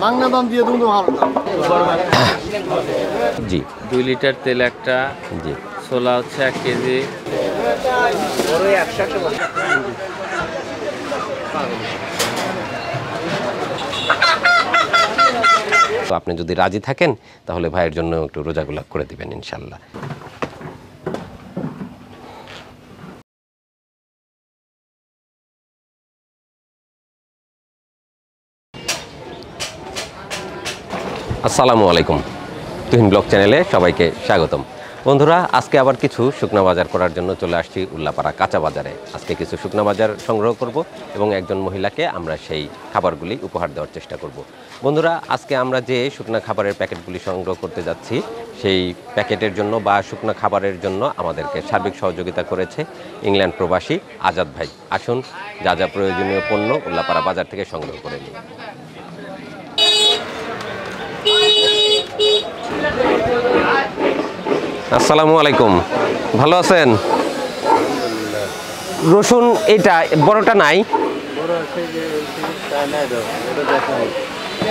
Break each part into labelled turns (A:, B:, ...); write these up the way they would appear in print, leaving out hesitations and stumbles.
A: মাংনা দাম দিয়ে তুমি ভালো দাম।
B: জি
C: 2 লিটার তেল একটা,
B: জি
C: ছোলা হচ্ছে 1 কেজি।
B: তো আপনি যদি রাজি থাকেন তাহলে ভাইয়ের জন্য একটু রোজাগুলা করে দিবেন ইনশাল্লাহ। আসসালামু আলাইকুম, তুহিন ব্লগ চ্যানেলে সবাইকে স্বাগতম। বন্ধুরা, আজকে আবার কিছু শুকনা বাজার করার জন্য চলে আসছি উল্লাপাড়া কাঁচা বাজারে। আজকে কিছু শুকনা বাজার সংগ্রহ করব এবং একজন মহিলাকে আমরা সেই খাবারগুলি উপহার দেওয়ার চেষ্টা করব। বন্ধুরা, আজকে আমরা যে শুকনা খাবারের প্যাকেটগুলি সংগ্রহ করতে যাচ্ছি সেই প্যাকেটের জন্য বা শুকনা খাবারের জন্য আমাদেরকে সার্বিক সহযোগিতা করেছে ইংল্যান্ড প্রবাসী আজাদ ভাই। আসুন যা যা প্রয়োজনীয় পণ্য উল্লাপাড়া বাজার থেকে সংগ্রহ করে নিই। আসসালামু আলাইকুম, ভালো আছেন? রসুন এটা বড়টা নাই,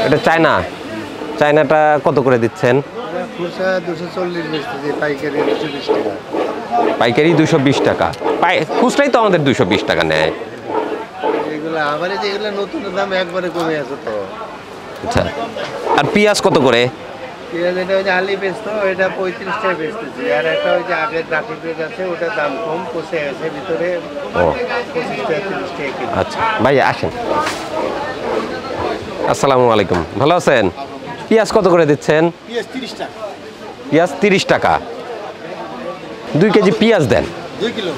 B: এটা চায়না। চায়নাটা কত করে দিচ্ছেন? পাইকারি 220 টাকা, খুচরাই তো আমাদের 220 টাকা নেয়। আচ্ছা, আর পেঁয়াজ কত করে?
A: এটা হচ্ছে আলি বেচতো, এটা 35 টাকা বেচতেছি। আর একটা ওই যে আগের রাখি পেঁয়াজ আছে, ওটা দাম কম, পচে গেছে ভিতরে।
B: ও
A: 25 টাকা 30 টাকা কেজি।
B: আচ্ছা ভাই আসেন। আসসালামু আলাইকুম, ভালো আছেন? পেঁয়াজ কত করে দিচ্ছেন?
A: পেঁয়াজ 30 টাকা।
B: পেঁয়াজ 30 টাকা। 2 কেজি পেঁয়াজ দেন।
A: 2 কিলো।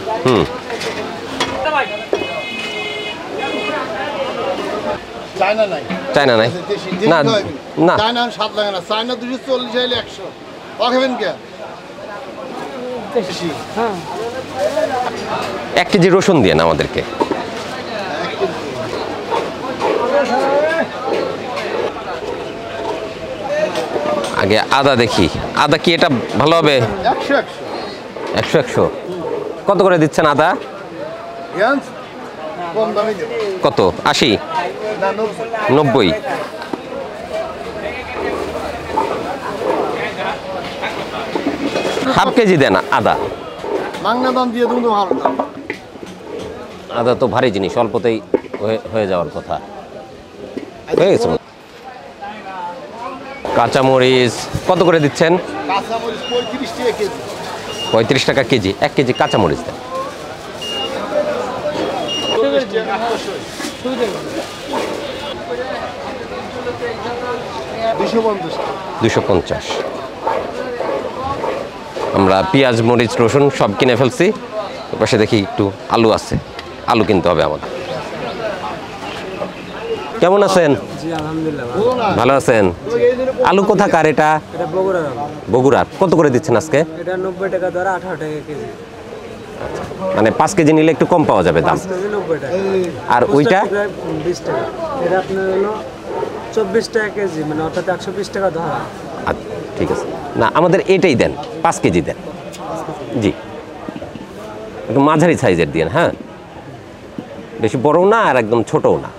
A: চায়না নাই।
B: চায়না নাই না না,
A: চায়না 7 লাগে না, চায়না 240 হইলে 100 খাবেন কে? হ্যাঁ,
B: 1 কেজি রসুন দিয়ে আমাদেরকে। আগে আদা দেখি, আদা কি এটা ভালো হবে? 100 কত করে দিচ্ছেন আদা?
A: কম দামে
B: কত? 80?
A: না,
B: 90? হাফ কেজি দেন আদা।
A: মাংনা দাম দিয়ে তুমি ভালো দাম।
B: আদা তো ভারী জিনিস, অল্পতেই হয়ে যাওয়ার কথা। হয়ে গেছে। কাঁচামরিচ কত করে দিচ্ছেন?
A: কাঁচামরিচ 35 টাকা কেজি।
B: 35 টাকা কেজি। 1 কেজি কাঁচামরিচ দেন। 250। আমরা পেঁয়াজ মরিচ রসুন সব কিনে ফেলছি। পাশে দেখি একটু আলু আছে, আলু কিনতে হবে আমাদের। কেমন আছেন? ভালো আছেন? আলু কোথাকার এটা? বগুড়ার। কত করে দিচ্ছেন আজকে?
D: এটা 90 টাকা ধরে 18 টাকা কেজি।
B: মানে 5 কেজি নিলে একটু কম পাওয়া যাবে দাম।
D: 90 টাকা।
B: আর ওইটা
D: 20 টাকা। এটা আপনার হলো 24 টাকা কেজি, মানে অর্থাৎ 120 টাকা ধরা।
B: আচ্ছা ঠিক আছে, না আমাদের এটাই দেন, 5 কেজি দেন। জি, একটু মাঝারি সাইজের দিন। হ্যাঁ, বেশি বড়ও না আর একদম ছোটও না।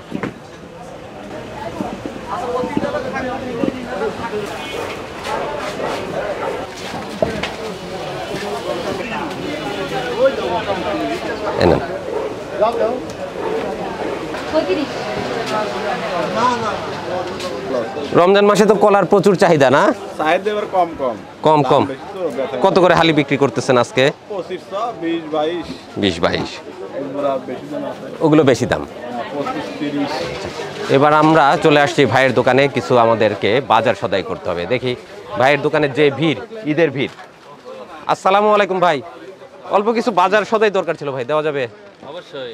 B: এনেন। রমজান মাসে তো কলার প্রচুর চাহিদা না? কম কম। কত করে হালি বিক্রি করতেছেন আজকে? 20-22। ওগুলো বেশি দাম। এবার আমরা চলে আসছি ভাইয়ের দোকানে। কিছু আমাদেরকে বাজার সদাই করতে হবে। দেখি ভাইয়ের দোকানে যে ভিড়, ঈদের ভিড়। আসসালামু আলাইকুম ভাই, অল্প কিছু বাজার সদাই দরকার ছিল ভাই, দেওয়া যাবে?
C: অবশ্যই।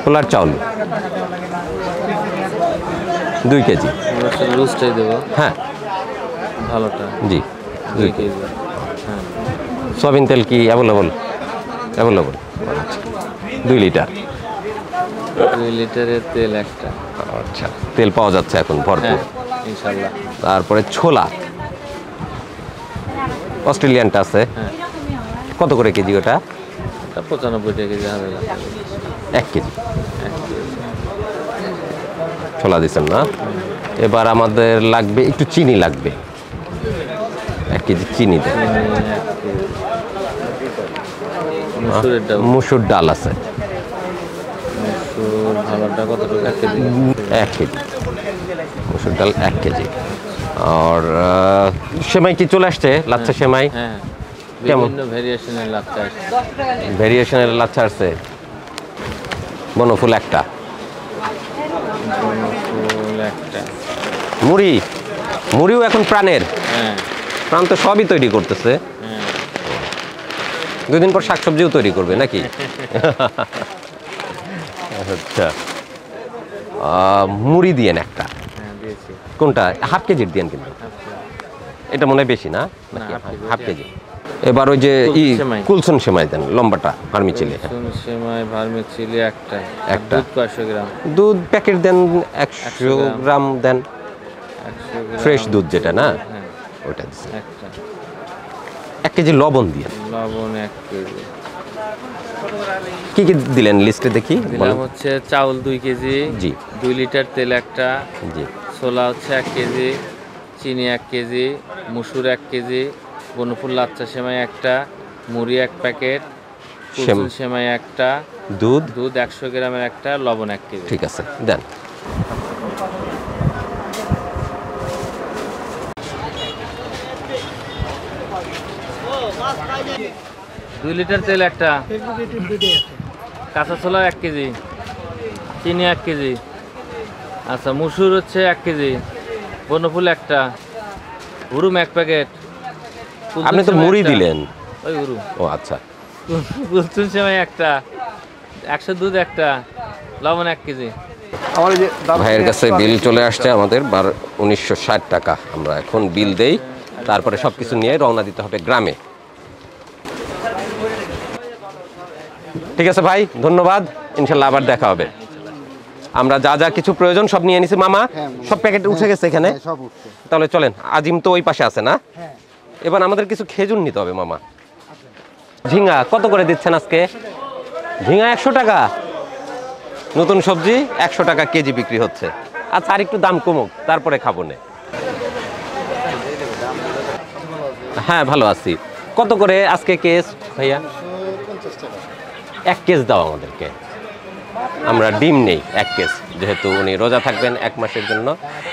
B: খোলার চাউল 2 কেজি।
C: রোস্টাই দেবো।
B: হ্যাঁ
C: ভালোটা।
B: জি
C: 2 কেজি।
B: হ্যাঁ। সয়াবিন তেল কি অ্যাভেলেবল? 2 লিটার।
C: 2 লিটারের তেল একটা।
B: আচ্ছা, তেল পাওয়া যাচ্ছে এখন ভরপুর।
C: ইনশাআল্লাহ।
B: তারপরে ছোলা অস্ট্রেলিয়ানটা আছে। কত করে কেজি ওটা?
C: 95 টাকা কেজি হবে।
B: 1 কেজি। ছোলা দিচ্ছেন না। এবার আমাদের লাগবে একটু চিনি লাগবে, 1 কেজি চিনি দেন।
C: মুসুরের ডাল,
B: মুসুর ডাল আছে
C: মুসুর ভালোটা কতটুকু? 1 কেজি।
B: 1 কেজি মুসুর ডাল 1 কেজি। আর সেমাই কি চলে আসছে? লাচ্ছা সেমাই
C: হ্যাঁ,
B: কেমন?
C: বিভিন্ন ভেরিয়েশনের লাচ্ছা আছে।
B: ভেরিয়েশনের লাচ্ছা আছে। বনফুল একটা,
C: বনফুল একটা।
B: মুড়িও এখন প্রাণের।
C: হ্যাঁ
B: প্রাণ তো সবই তৈরি করতেছে।
C: হ্যাঁ,
B: 2 দিন পর শাকসবজিও তৈরি করবে নাকি? আচ্ছা, মুড়ি দিয়েন একটা।
C: হ্যাঁ দিয়েছি।
B: কোনটা? 1/2 কেজির দিয়েন কিন্তু। এটা মনে হয় বেশি না? নাকি 1/2 কেজি? এবার ওই যে কুলসন সেমাই দেন, লম্বাটা ভার্মিচিলি।
C: কুলসুম সেমাই ভার্মিচিলি একটা।
B: একটা।
C: দুধ 500 গ্রাম?
B: দুধ প্যাকেট দেন 100 গ্রাম দেন,
C: 100 গ্রাম
B: ফ্রেশ দুধ যেটা না,
C: হ্যাঁ
B: ওইটা দিচ্ছেন।
C: একটা।
B: 1 কেজি লবণ দিয়ে।
C: লবণ 1 কেজি।
B: কি কি দিলেন লিস্টে দেখি?
C: দিলাম হচ্ছে চাউল 2 কেজি,
B: জি
C: 2 লিটার তেল একটা,
B: জি।
C: ছোলা হচ্ছে 1 কেজি, চিনি 1 কেজি, মুসুর 1 কেজি, বনফুল লাচ্ছা সেমাই একটা, মুড়ি 1 প্যাকেট, কুলসুম সেমাই একটা,
B: দুধ
C: দুধ 100 গ্রামের একটা, লবণ 1 কেজি।
B: ঠিক আছে দেন।
C: দুই লিটার তেল একটা, কাঁচা ছোলা 1 কেজি, চিনি 1 কেজি, আচ্ছা মুসুর হচ্ছে 1 কেজি, বনফুল একটা, হুরুম 1 প্যাকেট। কুলসুম
B: আপনি তো
C: সেমাই
B: মুড়ি
C: একটা,
B: দিলেন।
C: ওই হুরুম।
B: ও আচ্ছা,
C: কুলসুম সেমাই একটা, 100 দুধ একটা, লবণ 1 কেজি।
B: ভাইয়ের কাছে বিল চলে আসছে আমাদের 1960 টাকা। আমরা এখন বিল দেই, তারপরে সব কিছু নিয়ে রওনা দিতে হবে গ্রামে। ঠিক আছে ভাই, ধন্যবাদ। ইনশাল্লাহ আবার দেখা হবে। আমরা যা যা কিছু প্রয়োজন সব নিয়ে নিছি মামা। সব প্যাকেট উঠে গেছে এখানে। তাহলে চলেন, আজিম তো ওই পাশে আছে না? এবার আমাদের কিছু খেজুর নিতে হবে মামা। ঝিঙ্গা কত করে দিচ্ছেন আজকে? ঝিঙ্গা 100 টাকা। নতুন সবজি 100 টাকা কেজি বিক্রি হচ্ছে। আচ্ছা, আর একটু দাম কমুক, তারপরে খাবো না। হ্যাঁ ভালো আছি। কত করে আজকে কেস ভাইয়া? 1 কেস দাও আমাদেরকে। আমরা ডিম নেই 1 কেস, যেহেতু উনি রোজা থাকবেন 1 মাসের জন্য,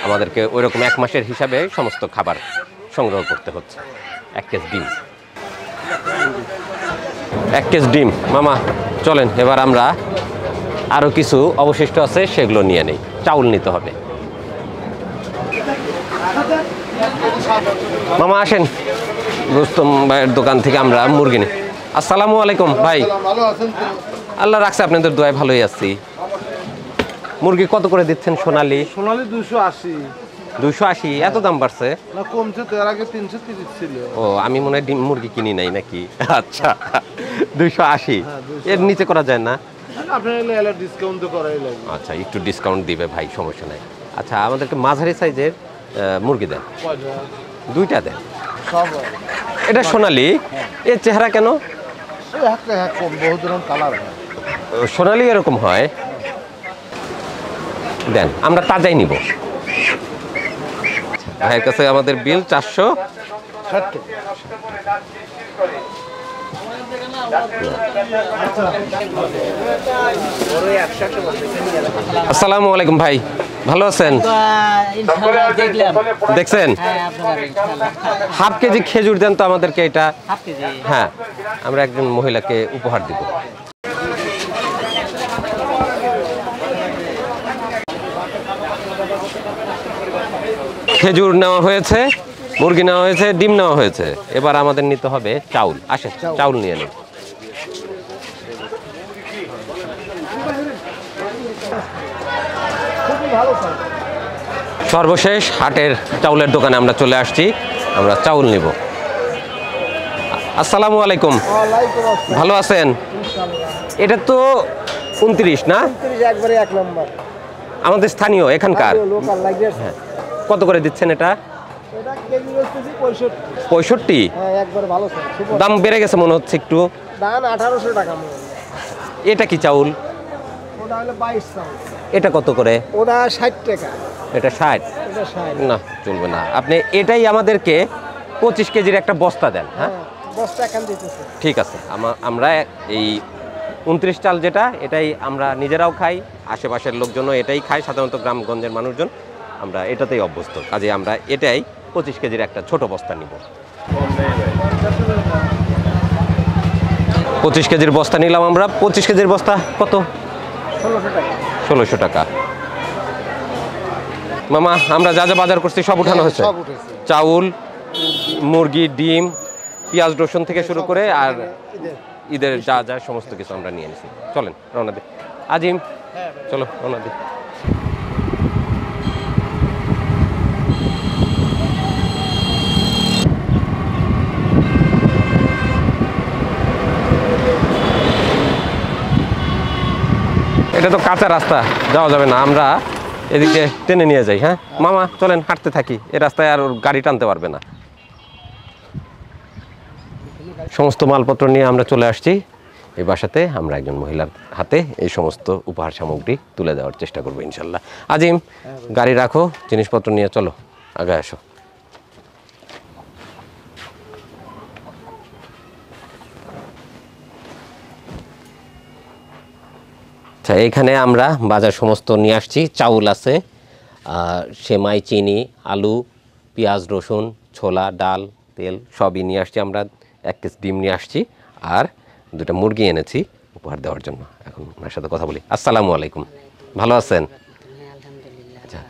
B: আমাদেরকে ওইরকম 1 মাসের হিসাবে সমস্ত খাবার সংগ্রহ করতে হচ্ছে। 1 কেস ডিম, 1 কেস ডিম। মামা চলেন, এবার আমরা আরও কিছু অবশিষ্ট আছে সেগুলো নিয়ে নেই। চাউল নিতে হবে। মামা আসেন, রুস্তম ভাইয়ের দোকান থেকে আমরা মুরগি নিই। আসসালামু আলাইকুম ভাই। আল্লাহ রাখছে আপনাদের দোয়ায় ভালোই আছি। মুরগি কত করে দিচ্ছেন সোনালি?
A: সোনালি 280।
B: 280? এত দাম বাড়ছে?
A: না কমছে তো, এর আগে 330 ছিল।
B: ও আমি মনে হয় ডিম মুরগি কিনি নাই নাকি। আচ্ছা 280, এর নিচে করা যায় না?
A: আপনার এলে ডিসকাউন্ট তো করাই লাগবে।
B: আচ্ছা একটু ডিসকাউন্ট দিবে ভাই, সমস্যা নাই। আচ্ছা আমাদেরকে মাঝারি সাইজের মুরগি দেন।
A: কয়টা?
B: 2টা দেন।
A: সব
B: এটা সোনালি, এর চেহারা কেন?
A: একটা কম, বহু ধরনের কালার হয়।
B: সোনালি এরকম হয়। দেন, আমরা তাজাই নিব। ভাইয়ের কাছে আমাদের বিল 460। আসসালামু আলাইকুম ভাই, ভালো আছেন? দেখছেন? 1/2 কেজি খেজুর দেন তো আমাদেরকে। এটা হ্যাঁ, আমরা একজন মহিলাকে উপহার দিব। খেজুর নেওয়া হয়েছে, মুরগি নেওয়া হয়েছে, ডিম নেওয়া হয়েছে। এবার আমাদের নিতে হবে চাউল। আসে চাউল নিয়ে নিন। সর্বশেষ হাটের চাউলের দোকানে আমরা চলে আসছি, আমরা চাউল নিব। আসসালামু আলাইকুম, ভালো আছেন? এটা তো 29 না?
D: একবারে 1 নম্বর
B: আমাদের স্থানীয় এখানকার।
D: লোকাল লাগে।
B: হ্যাঁ, কত করে দিচ্ছেন এটা?
D: এটা কেজি হচ্ছে 65।
B: 65?
D: হ্যাঁ একবারে ভালো স্যার, সুপার।
B: দাম বেড়ে গেছে মনে হচ্ছে একটু।
D: দাম 1800 টাকা মূল্য।
B: এটা কি চাউল?
D: ওটা হলো 22 চাউল।
B: এটা কত করে?
D: ওরা 60 টাকা।
B: এটা 60?
D: এটা 60।
B: না চলবে না, আপনি এটাই আমাদেরকে 25 কেজির একটা বস্তা দেন। হ্যাঁ
D: বস্তা এখান দিতেছে।
B: ঠিক আছে, আমরা এই 29 চাল যেটা, এটাই আমরা নিজেরাও খাই, আশেপাশের লোকজনও এটাই খায়, সাধারণত গ্রামগঞ্জের মানুষজন আমরা এটাতেই অভ্যস্ত, কাজে আমরা এটাই 25 কেজির একটা ছোট বস্তা নিব। 25 কেজির বস্তা নিলাম আমরা। 25 কেজির বস্তা কত?
D: 1600 টাকা।
B: 1600 টাকা। মামা আমরা যা যা বাজার করছি সব উঠানো হয়েছে?
A: সব উঠেছে।
B: চাউল, মুরগি, ডিম, পেঁয়াজ, রসুন থেকে শুরু করে আর ঈদের যা যা সমস্ত কিছু আমরা নিয়ে নিছি। চলেন রওনা দিই। আজিম চলো রওনা দিই। এটা তো কাঁচা রাস্তা, যাওয়া যাবে না, আমরা এদিকে টেনে নিয়ে যাই। হ্যাঁ মামা চলেন হাঁটতে থাকি, এই রাস্তায় আর ওর গাড়ি টানতে পারবে না। সমস্ত মালপত্র নিয়ে আমরা চলে আসছি এই বাসাতে। আমরা একজন মহিলার হাতে এই সমস্ত উপহার সামগ্রী তুলে দেওয়ার চেষ্টা করবো ইনশাল্লাহ। আজিম গাড়ি রাখো, জিনিসপত্র নিয়ে চলো, আগে আসো। আচ্ছা এখানে আমরা বাজার সমস্ত নিয়ে আসছি। চাউল আছে, সেমাই, চিনি, আলু, পেঁয়াজ, রসুন, ছোলা, ডাল, তেল সবই নিয়ে আসছি আমরা। 1 কেজি ডিম নিয়ে আসছি আর 2টা মুরগি এনেছি উপহার দেওয়ার জন্য। এখন ওনার সাথে কথা বলি। আসসালামু আলাইকুম, ভালো আছেন? আচ্ছা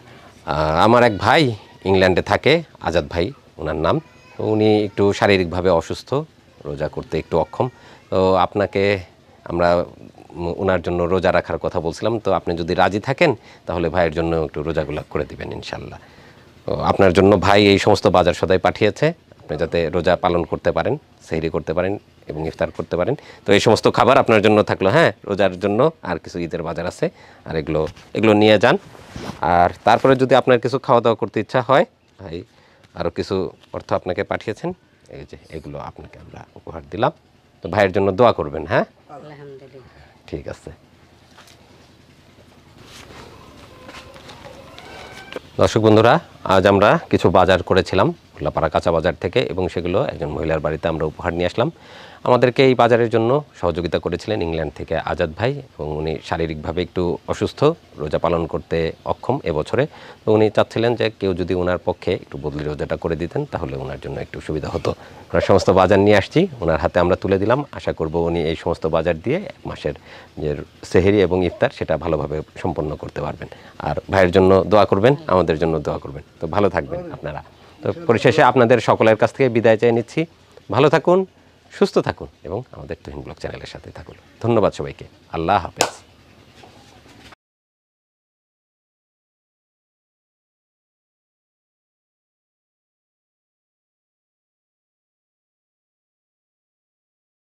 B: আমার এক ভাই ইংল্যান্ডে থাকে, আজাদ ভাই ওনার নাম। উনি একটু শারীরিকভাবে অসুস্থ, রোজা করতে একটু অক্ষম। তো আপনাকে আমরা ওনার জন্য রোজা রাখার কথা বলছিলাম, তো আপনি যদি রাজি থাকেন তাহলে ভাইয়ের জন্য একটু রোজাগুলা করে দিবেন ইনশাল্লাহ। তো আপনার জন্য ভাই এই সমস্ত বাজার সদাই পাঠিয়েছে, আপনি যাতে রোজা পালন করতে পারেন, সেহরি করতে পারেন এবং ইফতার করতে পারেন। তো এই সমস্ত খাবার আপনার জন্য থাকলো। হ্যাঁ রোজার জন্য আর কিছু ঈদের বাজার আছে, আর এগুলো নিয়ে যান। আর তারপরে যদি আপনার কিছু খাওয়া দাওয়া করতে ইচ্ছা হয়, ভাই আরও কিছু অর্থ আপনাকে পাঠিয়েছেন, এই যে এগুলো আপনাকে আমরা উপহার দিলাম। তো ভাইয়ের জন্য দোয়া করবেন। হ্যাঁ ঠিক আছে। দর্শক বন্ধুরা, আজ আমরা কিছু বাজার করেছিলাম উল্লাপাড়া কাঁচা বাজার থেকে, এবং সেগুলো একজন মহিলার বাড়িতে আমরা উপহার নিয়ে আসলাম। আমাদেরকে এই বাজারের জন্য সহযোগিতা করেছিলেন ইংল্যান্ড থেকে আজাদ ভাই, এবং উনি শারীরিকভাবে একটু অসুস্থ, রোজা পালন করতে অক্ষম এবছরে। তো উনি চাচ্ছিলেন যে কেউ যদি ওনার পক্ষে একটু বদলি রোজাটা করে দিতেন তাহলে ওনার জন্য একটু সুবিধা হতো। ওনার সমস্ত বাজার নিয়ে আসছি, ওনার হাতে আমরা তুলে দিলাম। আশা করব উনি এই সমস্ত বাজার দিয়ে 1 মাসের যে সেহরি এবং ইফতার সেটা ভালোভাবে সম্পন্ন করতে পারবেন। আর ভাইয়ের জন্য দোয়া করবেন, আমাদের জন্য দোয়া করবেন। তো ভালো থাকবেন আপনারা। তো পরিশেষে আপনাদের সকলের কাছ থেকে বিদায় চেয়ে নিচ্ছি। ভালো থাকুন, সুস্থ থাকুন এবং আমাদের তুহিন ব্লগ চ্যানেলের সাথে থাকুন। ধন্যবাদ সবাইকে। আল্লাহ হাফেজ।